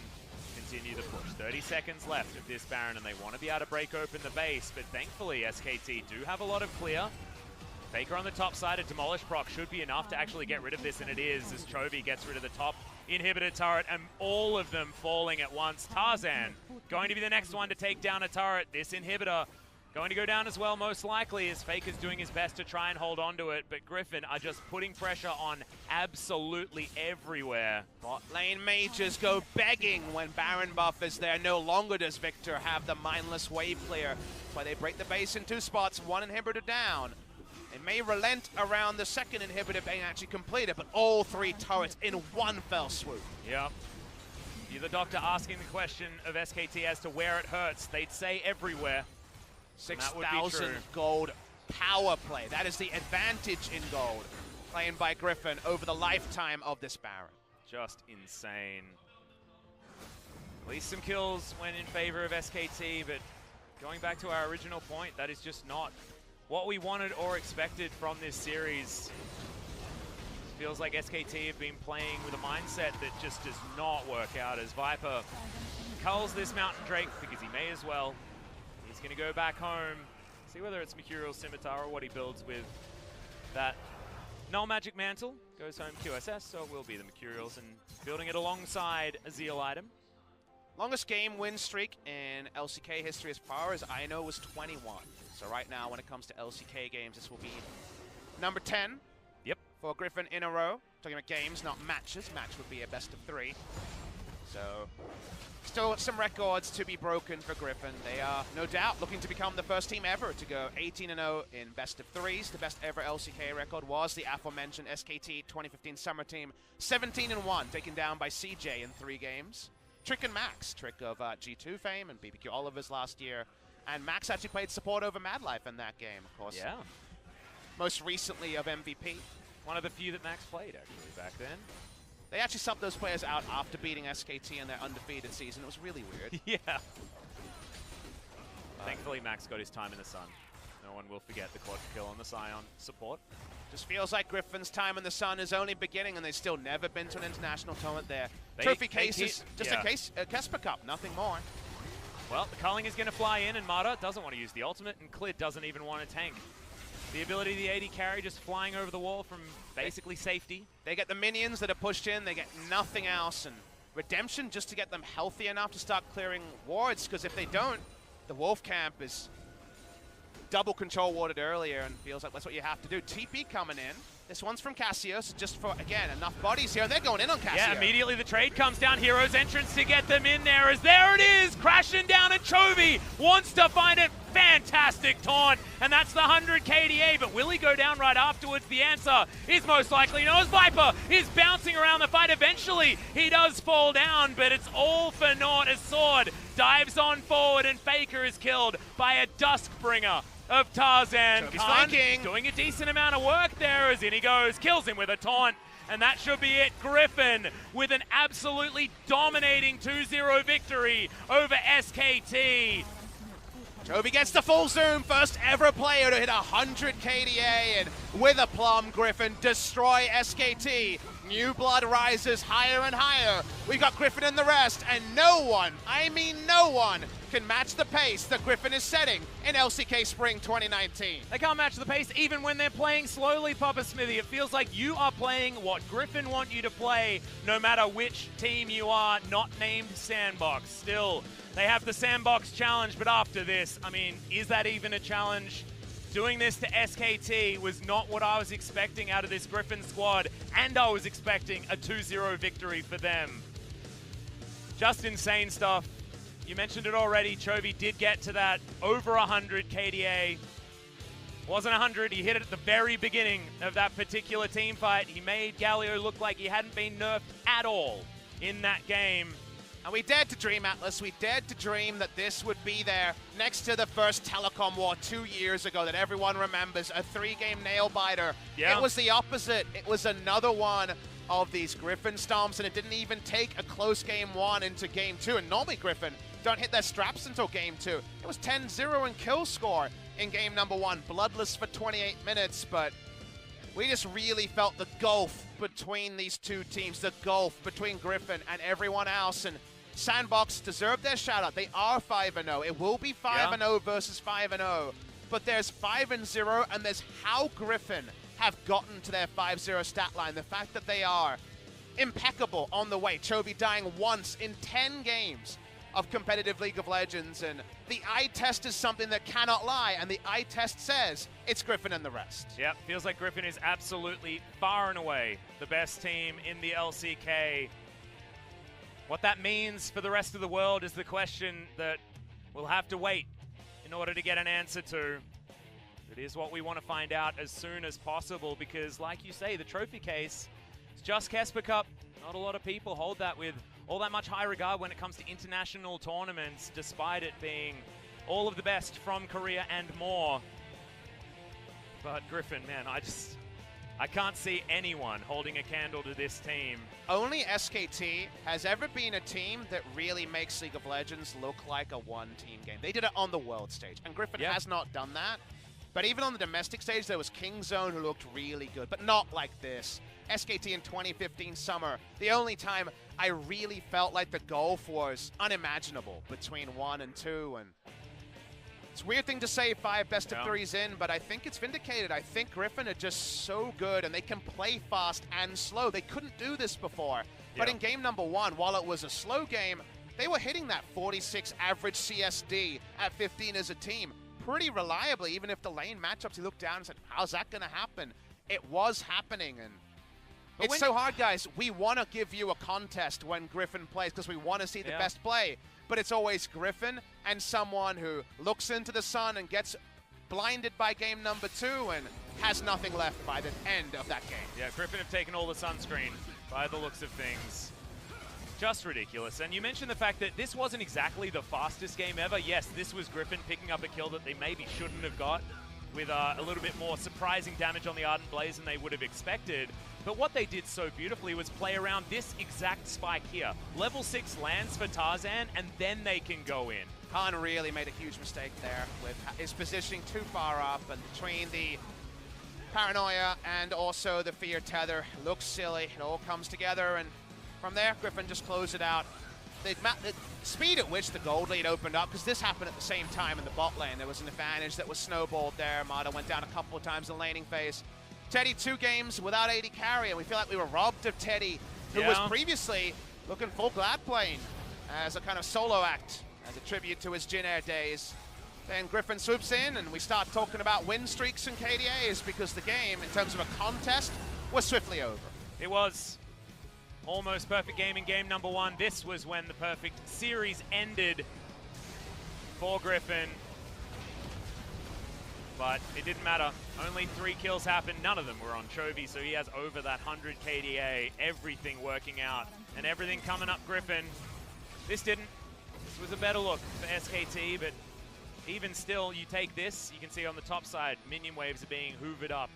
continue the push. 30 seconds left of this Baron, and they want to be able to break open the base, but thankfully SKT do have a lot of clear. Faker on the top side, a Demolish proc should be enough to actually get rid of this, and it is, as Chovy gets rid of the top inhibitor turret, and all of them falling at once. Tarzan going to be the next one to take down a turret. This inhibitor going to go down as well, most likely, as Faker's doing his best to try and hold on to it, but Griffin are just putting pressure on absolutely everywhere. Bot lane mages go begging when Baron buff is there. No longer does Victor have the mindless wave clear. That's why they break the base in 2 spots, 1 inhibitor down. It may relent around the second inhibitor being actually completed, but all 3 turrets in 1 fell swoop. Yep. You're the doctor asking the question of SKT as to where it hurts. They'd say everywhere. 6,000 gold power play. That is the advantage in gold, playing by Griffin over the lifetime of this Baron. Just insane. At least some kills went in favor of SKT, but going back to our original point, that is just not what we wanted or expected from this series. It feels like SKT have been playing with a mindset that just does not work out as Viper culls this Mountain Drake because he may as well. He's going to go back home, see whether it's Mercurial Scimitar or what he builds with that Null Magic Mantle. Goes home QSS, so it will be the Mercurials, and building it alongside a Zeal item. Longest game win streak in LCK history as far as I know was 21. So right now, when it comes to LCK games, this will be number 10. Yep. For Griffin in a row. Talking about games, not matches. Match would be a best of 3. So still some records to be broken for Griffin. They are no doubt looking to become the first team ever to go 18-0 in best of 3s. The best ever LCK record was the aforementioned SKT 2015 summer team, 17-1, taken down by CJ in 3 games. Trick and Max, Trick of G2 fame and BBQ Oliver's last year. And Max actually played support over Madlife in that game, of course. Yeah. Most recently of MVP. One of the few that Max played, actually, back then. They actually subbed those players out after beating SKT in their undefeated season. It was really weird. Yeah. Thankfully, Max got his time in the sun. No one will forget the quad kill on the Scion support. Just feels like Griffin's time in the sun is only beginning, and they've still never been to an international tournament there. Trophy case is just a Kesper Cup, nothing more. Well, the culling is going to fly in, and Mata doesn't want to use the ultimate, and Clid doesn't even want to tank. The ability of the AD carry just flying over the wall from basically safety. They get the minions that are pushed in, they get nothing else, and Redemption just to get them healthy enough to start clearing wards, because if they don't, the Wolf Camp is double control warded earlier, and feels like that's what you have to do. TP coming in. This one's from Cassius, just for, again, enough bodies here, and they're going in on Cassius. Yeah, immediately the trade comes down. Hero's entrance to get them in there, as there it is, crashing down, and Chovy wants to find it. Fantastic taunt, and that's the 100 KDA, but will he go down right afterwards? The answer is most likely no, as Viper is bouncing around the fight. Eventually, he does fall down, but it's all for naught as Sword dives on forward, and Faker is killed by a Duskbringer of Tarzan. Khan doing a decent amount of work there as in he goes, kills him with a taunt, and that should be it. Griffin with an absolutely dominating 2-0 victory over SKT. Chovy gets the full zoom, first ever player to hit 100 KDA, and with aplomb, Griffin destroy SKT. New blood rises higher and higher. We've got Griffin and the rest, and no one, I mean no one, can match the pace that Griffin is setting in LCK Spring 2019. They can't match the pace even when they're playing slowly, Papa Smithy. It feels like you are playing what Griffin want you to play, no matter which team you are, not named Sandbox. Still, they have the Sandbox challenge, but after this, I mean, is that even a challenge? Doing this to SKT was not what I was expecting out of this Griffin squad, and I was expecting a 2-0 victory for them. Just insane stuff. You mentioned it already, Chovy did get to that over 100 KDA. Wasn't 100, he hit it at the very beginning of that particular team fight. He made Galio look like he hadn't been nerfed at all in that game. And we dared to dream, Atlas, we dared to dream that this would be there next to the first Telecom war 2 years ago that everyone remembers, a 3-game nail-biter. Yeah. It was the opposite. It was another one of these Griffin stomps, and it didn't even take a close game 1 into game 2. And normally Griffin don't hit their straps until game 2. It was 10-0 in kill score in game number 1, bloodless for 28 minutes, but we just really felt the gulf between these two teams, the gulf between Griffin and everyone else, and Sandbox deserved their shout-out. They are 5-0. It will be 5-0 versus 5-0. But there's 5-0, and there's how Griffin have gotten to their 5-0 stat line. The fact that they are impeccable on the way. Chovy dying once in 10 games of competitive League of Legends. And the eye test is something that cannot lie, and the eye test says it's Griffin and the rest. Yep, feels like Griffin is absolutely far and away the best team in the LCK. What that means for the rest of the world is the question that we'll have to wait in order to get an answer to. It is what we want to find out as soon as possible because, like you say, the trophy case is just Kesper Cup. Not a lot of people hold that with all that much high regard when it comes to international tournaments, despite it being all of the best from Korea and more. But Griffin, man, I can't see anyone holding a candle to this team. Only SKT has ever been a team that really makes League of Legends look like a one-team game. They did it on the world stage, and Griffin has not done that. But even on the domestic stage, there was Kingzone who looked really good, but not like this. SKT in 2015 summer, the only time I really felt like the gulf was unimaginable between 1 and 2, and it's a weird thing to say 5 best of 3s in, but I think it's vindicated. I think Griffin are just so good, and they can play fast and slow. They couldn't do this before. But in game number 1, while it was a slow game, they were hitting that 46 average CSD at 15 as a team pretty reliably, even if the lane matchups, you looked down and said, how's that going to happen? It was happening, and it's so hard, guys. We want to give you a contest when Griffin plays because we want to see the best play. But it's always Griffin and someone who looks into the sun and gets blinded by game number 2 and has nothing left by the end of that game. Yeah, Griffin have taken all the sunscreen by the looks of things. Just ridiculous. And you mentioned the fact that this wasn't exactly the fastest game ever. Yes, this was Griffin picking up a kill that they maybe shouldn't have got, with a little bit more surprising damage on the Ardent Blaze than they would have expected. But what they did so beautifully was play around this exact spike here. Level 6 lands for Tarzan, and then they can go in. Khan really made a huge mistake there with his positioning too far up, and between the paranoia and also the fear tether, looks silly. It all comes together, and from there, Griffin just closed it out. The speed at which the gold lead opened up, because this happened at the same time in the bot lane. There was an advantage that was snowballed there. Mata went down a couple of times in the laning phase. Teddy 2 games without AD carry, and we feel like we were robbed of Teddy, who was previously looking full glad playing as a kind of solo act, as a tribute to his Jin Air days. Then Griffin swoops in, and we start talking about win streaks and KDAs, because the game, in terms of a contest, was swiftly over. It was. Almost perfect game in game number 1. This was when the perfect series ended for Griffin. But it didn't matter. Only 3 kills happened. None of them were on Chovy, so he has over that 100 KDA. Everything working out and everything coming up Griffin. This didn't. This was a better look for SKT, but even still, you take this, you can see on the top side, minion waves are being hoovered up.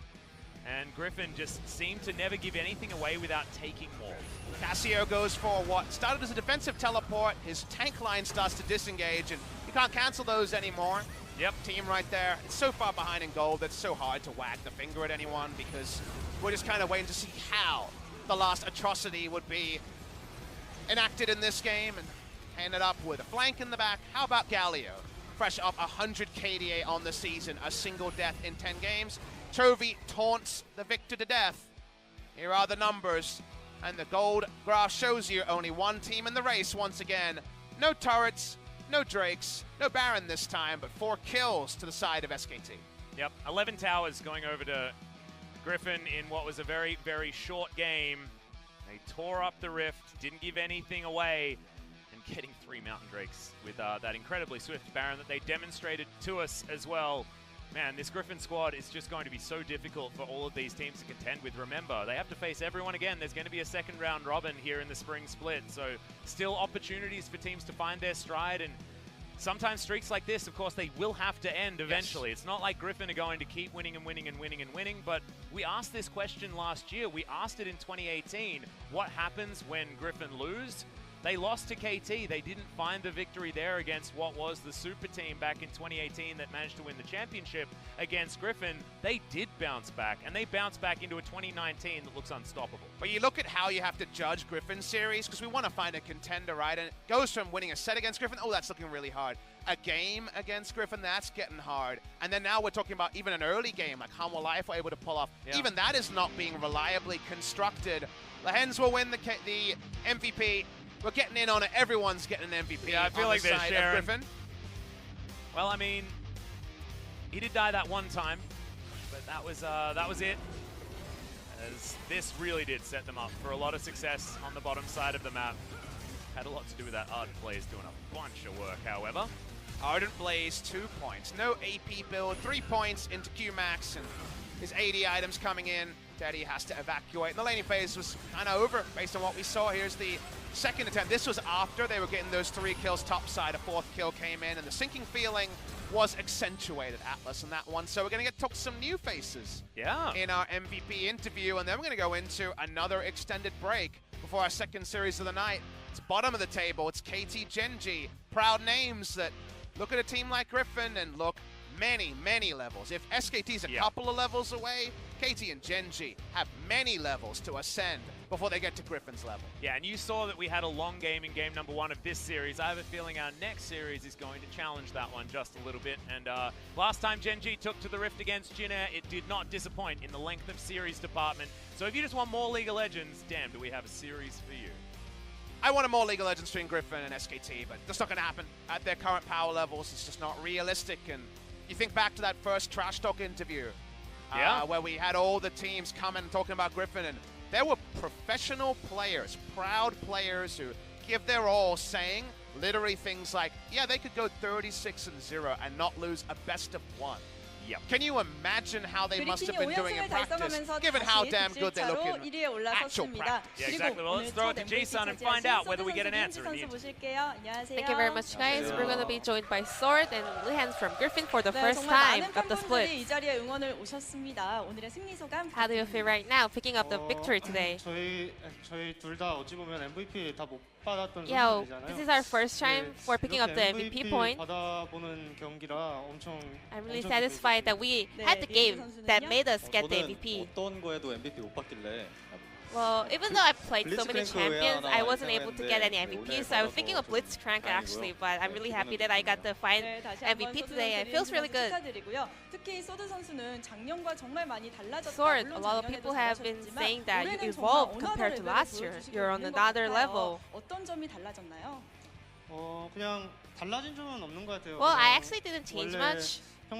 And Griffin just seemed to never give anything away without taking more. Cassio goes for what started as a defensive teleport. His tank line starts to disengage, and you can't cancel those anymore. Yep. Team right there. It's so far behind in gold, it's so hard to wag the finger at anyone, because we're just kind of waiting to see how the last atrocity would be enacted in this game, and ended up with a flank in the back. How about Galio? Fresh up 100 KDA on the season, a single death in 10 games. Chovy taunts the victor to death. Here are the numbers, and the gold graph shows you only one team in the race once again. No turrets, no Drakes, no Baron this time, but 4 kills to the side of SKT. Yep, 11 towers going over to Griffin in what was a very, very short game. They tore up the rift, didn't give anything away, and getting 3 Mountain Drakes with that incredibly swift Baron that they demonstrated to us as well. Man, this Griffin squad is just going to be so difficult for all of these teams to contend with. Remember, they have to face everyone again. There's going to be a second round robin here in the spring split, so still opportunities for teams to find their stride, and sometimes streaks like this, of course, they will have to end eventually. It's not like Griffin are going to keep winning and winning and winning and winning, but we asked this question last year. We asked it in 2018. What happens when Griffin lose? They lost to KT. They didn't find the victory there against what was the super team back in 2018 that managed to win the championship against Griffin. They did bounce back, and they bounced back into a 2019 that looks unstoppable. But you look at how you have to judge Griffin's series, because we want to find a contender, right? And it goes from winning a set against Griffin, oh, that's looking really hard. A game against Griffin, that's getting hard. And then now we're talking about even an early game, like Hanwha Life were able to pull off. Yeah. Even that is not being reliably constructed. The Hens will win the MVP. We're getting in on it. Everyone's getting an MVP. Yeah, I feel like they're sharing. Griffin. Well, I mean, he did die that one time, but that was it. As this really did set them up for a lot of success on the bottom side of the map. Had a lot to do with that Ardent Blaze doing a bunch of work, however. Ardent Blaze, 2 points. No AP build, 3 points into Qmax, and His AD items coming in. Daddy has to evacuate. And the laning phase was kind of over based on what we saw. Here's the second attempt. This was after they were getting those 3 kills topside. A 4th kill came in, and the sinking feeling was accentuated, Atlas, in that one. So we're going to get to talk to some new faces in our MVP interview, and then we're going to go into another extended break before our second series of the night. It's bottom of the table. It's KT Genji. Proud names that look at a team like Griffin and look many, many levels. If SKT's a couple of levels away, KT and Genji have many levels to ascend before they get to Griffin's level. Yeah, and you saw that we had a long game in game number 1 of this series. I have a feeling our next series is going to challenge that one just a little bit. And last time Genji took to the Rift against Jin Air, it did not disappoint in the length of series department. So if you just want more League of Legends, damn, do we have a series for you. I wanted more League of Legends between Griffin and SKT, but that's not going to happen at their current power levels. It's just not realistic. And you think back to that first Trash Talk interview where we had all the teams coming and talking about Griffin, and there were professional players, proud players who give their all, saying literally things like, yeah, they could go 36-0 and not lose a best of 1. Yep. Can you imagine how they must have been doing in practice, given how damn good they look in actual practice? Yeah, exactly. Well, let's throw it to Jason and find out whether we get an answer in the end. Thank you very much, guys. We're going to be joined by Sword and Lihans from Griffin for the first time of the split. How do you feel right now, picking up the victory today? Yeah, this is our first time for picking up the MVP point. I'm really satisfied that we had the game that made us get the MVP. Well, even though I played so many champions, I wasn't able to get any MVP, so I was thinking of Blitzcrank actually, but I'm really happy that I got to find MVP today. It feels really good. Sword, a lot of people have been saying that you evolved compared to last year. You're on another level. Well, I actually didn't change much. I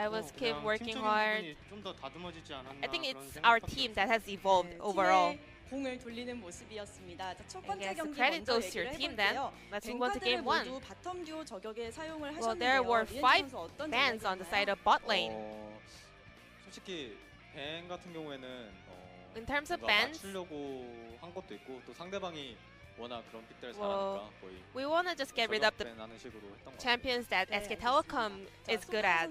was keep working hard. I think it's our team that has evolved overall. I guess the credit goes to your team then. Let's move on to game 1. Well, there were 5 bans on the side of bot lane. In terms of bans, well, we want to just get rid of the champions that SK Telecom is good at.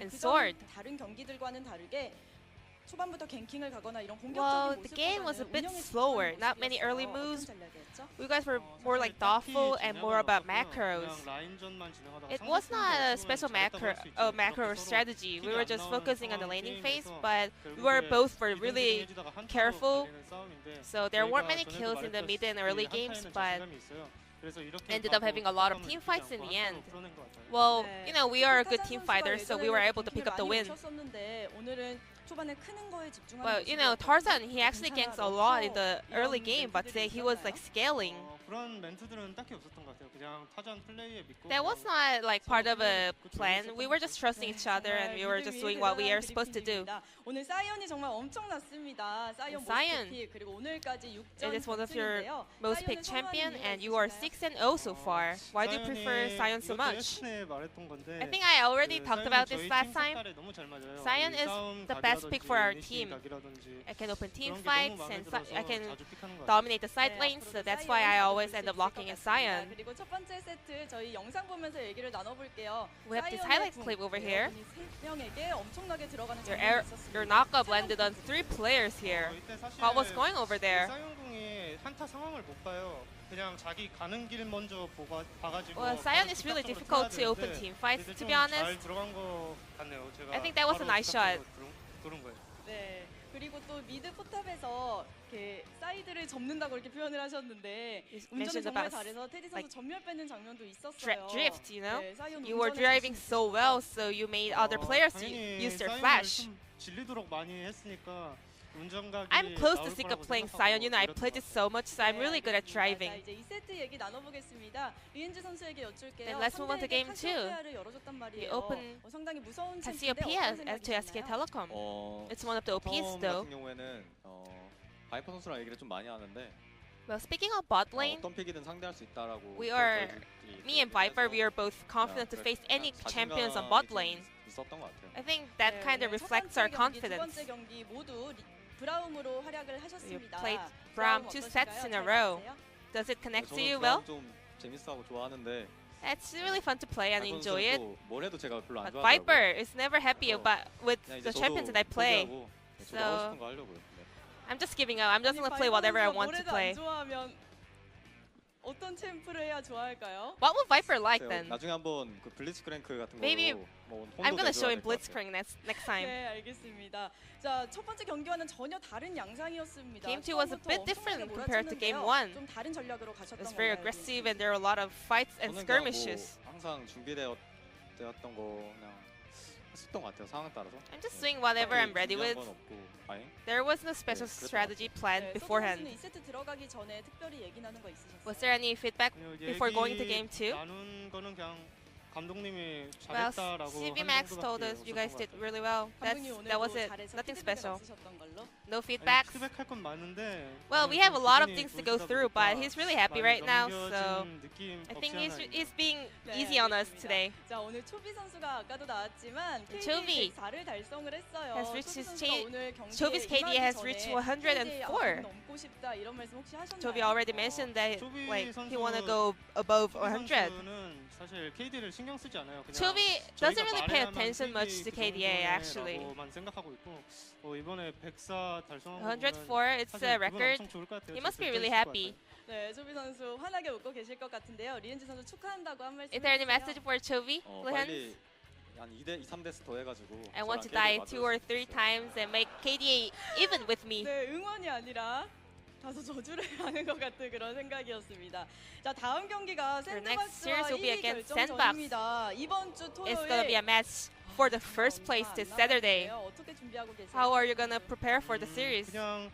And Sword. Well, the game was a bit slower, not many early moves. You guys were more like thoughtful and more about macros. It was not a special macro strategy. We were just focusing on the laning phase, but we were both really careful. So there weren't many kills in the mid and early games, but ended up having a lot of team fights in the end. Well, you know, we are a good team fighter, so we were able to pick up the win. Well, you know, Tarzan, he actually ganks a lot in the early game, but today he was like scaling. That was not like part of a plan. We were just trusting each other and we were just doing what we are supposed to do. Sion, it is one of your most picked champion and you are 6-0 so far. Why do you prefer Sion so much? I think I already talked about this last time. Sion is the best pick for our team. I can open team fights and I can dominate the side lanes, so that's why I always end up locking in Sion. We have this highlight clip over here. Your knockup landed on 3 players here. What was going over there? Well, Sion is really difficult to open team fights, to be honest. I think that was a nice shot. 그리고 또 미드 포탑에서 이렇게 사이드를 접는다고 이렇게 표현을 하셨는데 운전을 정말 잘해서 테디 선수 전멸 뺏는 장면도 있었어요. Drift, you know? You were driving so well, so you made other players use their flash. 질리도록 많이 했으니까 I'm close to sick of playing Sion. You know, I played it so much, so I'm really good at driving. Then let's move on to game 2. We open Cassiopeia to SK Telecom. It's one of the OPs though. Well, speaking of bot lane, 어떤 픽이든 상대할 수 있다라고. me and Viper, we are both confident to face any champions on bot lane. 있었던 것 같아요. I think that kind of reflects our confidence. 두 번째 경기 모두 브라움으로 활약을 You 하셨습니다. played Braum 2 sets in a row. Does it connect to you well? 좀 재밌어하고 좋아하는데. It's really fun to play and enjoy it. 뭘 해도 제가 별로 안 But 좋아하더라고요. Viper is never happy about with the champions that I play. 저도 하고 싶은 거 하려고요. I'm just giving up. I'm just gonna play whatever I want to play. 어떤 챔프를 해야 좋아할까요? What would Viper like then? 나중에 한번 그 블리츠크랭크 같은 Maybe 거 뭐 I'm gonna show him Blitzcrank next time. 네, 알겠습니다. 자, 첫 번째 경기와는 전혀 다른 양상이었습니다. Game 2 was a bit different compared to Game 1. 좀 다른 전략으로 It 가셨던 was very 건가요? aggressive and there were a lot of fights and skirmishes. 항상 준비되었던 거 그냥 했었던 것 같아요. 상황 따라서. I'm just doing whatever I'm ready with. There was no special strategy planned beforehand. 2세트 들어가기 전에 특별히 얘기 나눈 거 있으셨어요? Was there any feedback before going into Game 2? 나눈 거는 그냥 감독님이 Well, 잘했다라고 CV Max told us you guys did really well. That was it. Nothing special. No feedbacks. 피드백할 건 많은데. Well, we have a lot of things to go through, but he's really happy right now, so I think he's being easy on us today. 자, 오늘 초비 선수가 아까도 나왔지만 Chobi KD 104를 달성을 했어요. has reached his Chobi's KD has reached 104. 넘고 싶다 이런 말씀 혹시 하셨나요? Chobi already mentioned that like he want to go above 100. 사실 KD를 신경 쓰지 않아요. Chobi doesn't really pay attention much to KDA actually. 생각하고 있고 이번에 104 달성한 104, it's a record. He must be really happy. 네, 초비 선수 환하게 웃고 계실 것 같은데요. 리엔지 선수 축하한다고 한 말씀. Is there any message for Chobi? 빨리 한 2대 3대스 더 해가지고. I want to die 2 or 3 times and make KDA even with me. 네, 응원이 아니라 다소 저주를 하는 것 같은 그런 생각이었습니다. 자, 다음 경기가 샌드박스와 1위 결정전입니다. 이번 주 토요일. It's gonna be a match for the first place this Saturday. 어떻게 준비하고 계세요? How are you gonna prepare for the series? 그냥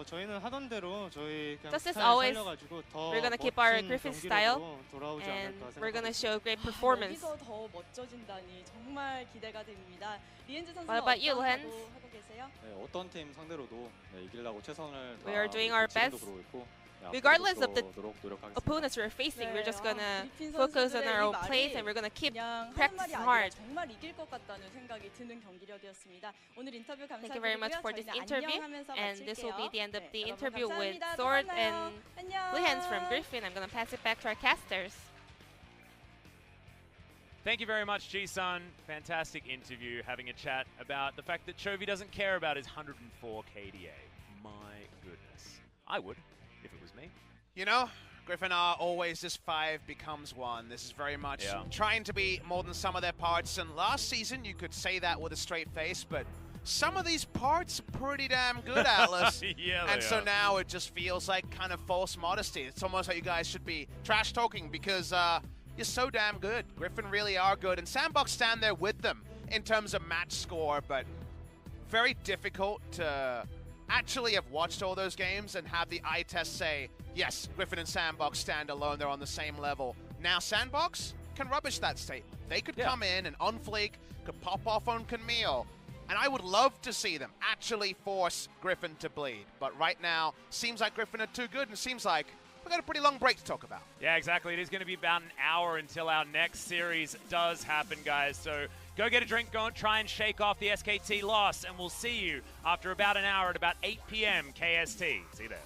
저희는 하던 대로 저희 그냥 Just as 스타일 always, 살려가지고 더 we're gonna keep our 멋진 Griffin 경기력으로 style, 돌아오지 and 않을까 we're gonna 생각합니다. show great performance. 여기서 더 멋져진다니 정말 기대가 됩니다. 리엔지 선수는 What about you, 어떤 Lens? 각오 하고 계세요? 네, 어떤 팀 상대로도 이기려고 최선을 We are doing our 지금도 best. 그러고 있고, Regardless of the 노력하겠습니다. opponents we're facing, we're just gonna 그리핀 focus on 선수들의 our 이 own plays and 말이 we're gonna keep 그냥 하는 practicing 말이 아니라 hard. 정말 이길 것 같다는 생각이 드는 경기력이었습니다. 오늘 인터뷰 감사드리고요. Thank you very much for this 저희는 interview, 안녕하면서 and this will be the end of the 여러분 interview with 감사합니다. Sword 또 만나요. and 안녕. Blue Hands from Griffin. I'm gonna pass it back to our casters. Thank you very much, Ji-sun. Fantastic interview, having a chat about the fact that Chovy doesn't care about his 104 KDA. My goodness. I would, if it was me. You know, Griffin are always this 5 becomes 1. This is very much trying to be more than some of their parts. And last season, you could say that with a straight face, but some of these parts are pretty damn good, Atlas. Yeah, and so now it just feels like kind of false modesty. It's almost like you guys should be trash talking because you're so damn good. Griffin really are good. And Sandbox stand there with them in terms of match score, but very difficult to actually have watched all those games and have the eye test say, yes, Griffin and Sandbox stand alone, they're on the same level. Now Sandbox can rubbish that statement. They could come in and unflake, could pop off on Camille, and I would love to see them actually force Griffin to bleed. But right now, seems like Griffin are too good, and seems like we've got a pretty long break to talk about. Yeah, exactly. It is going to be about an hour until our next series does happen, guys. So go get a drink, go and try and shake off the SKT loss, and we'll see you after about an hour at about 8 p.m. KST. See you there.